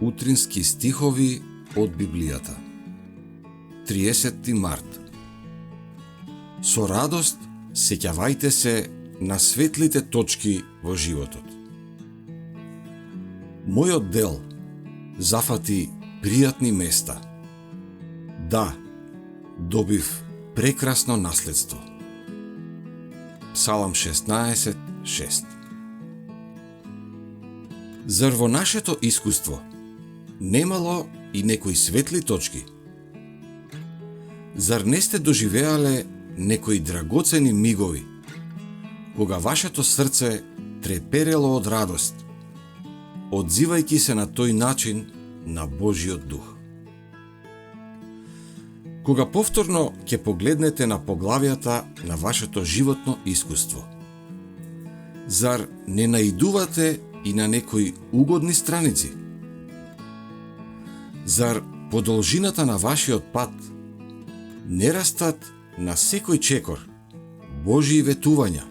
Утрински стихови од Библијата. 30 март. Со радост сеќавајте се на светлите точки во животот. Мојот дел зафати пријатни места. Да, добив прекрасно наследство. Псалам 16:6. Зар во нашето искуство немало и некои светли точки? Зар не сте доживеале некои драгоцени мигови, кога вашето срце треперело од радост, одзивајќи се на тој начин на Божиот дух? Кога повторно ќе погледнете на поглавјата на вашето животно искуство, зар не наидувате и на некои угодни страници? Зар по должината на вашиот пат не растат на секој чекор Божии ветувања,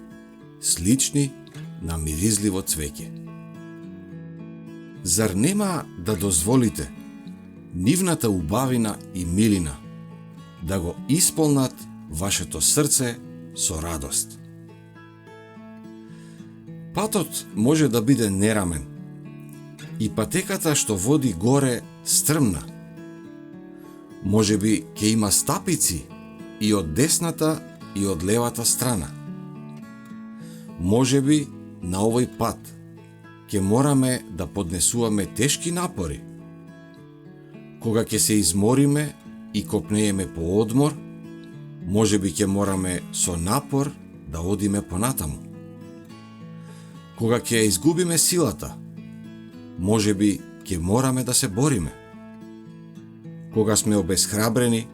слични на миризливо цвеќе? Зар нема да дозволите нивната убавина и милина да го исполнат вашето срце со радост? Патот може да биде нерамен и патеката што води горе стрмна. Можеби ќе има стапици и од десната и од левата страна. Можеби на овој пат ќе мораме да поднесуваме тешки напори. Кога ќе се измориме и копнееме по одмор, можеби ќе мораме со напор да одиме понатаму. Кога ќе ја изгубиме силата, можеби ќе мораме да се бориме. Кога сме обесхрабрени,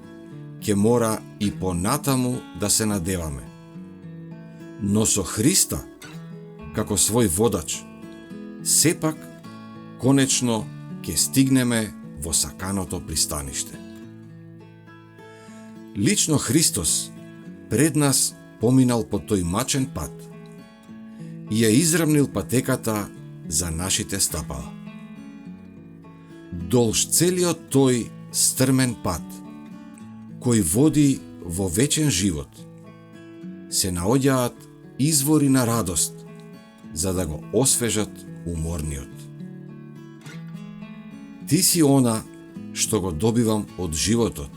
ќе мора и понатаму да се надеваме. Но со Христа, како свој водач, сепак, конечно, ќе стигнеме во саканото пристаниште. Лично Христос пред нас поминал по тој мачен пат и ја изравнил патеката за нашите стапала. Долж целиот тој стрмен пат, кој води во вечен живот, се наоѓаат извори на радост, за да го освежат уморниот. Ти си она што го добивам од животот.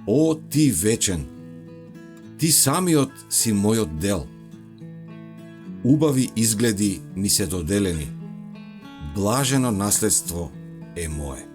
О, ти вечен, ти самиот си мојот дел. Убави изгледи ми се доделени, блажено наследство е мое.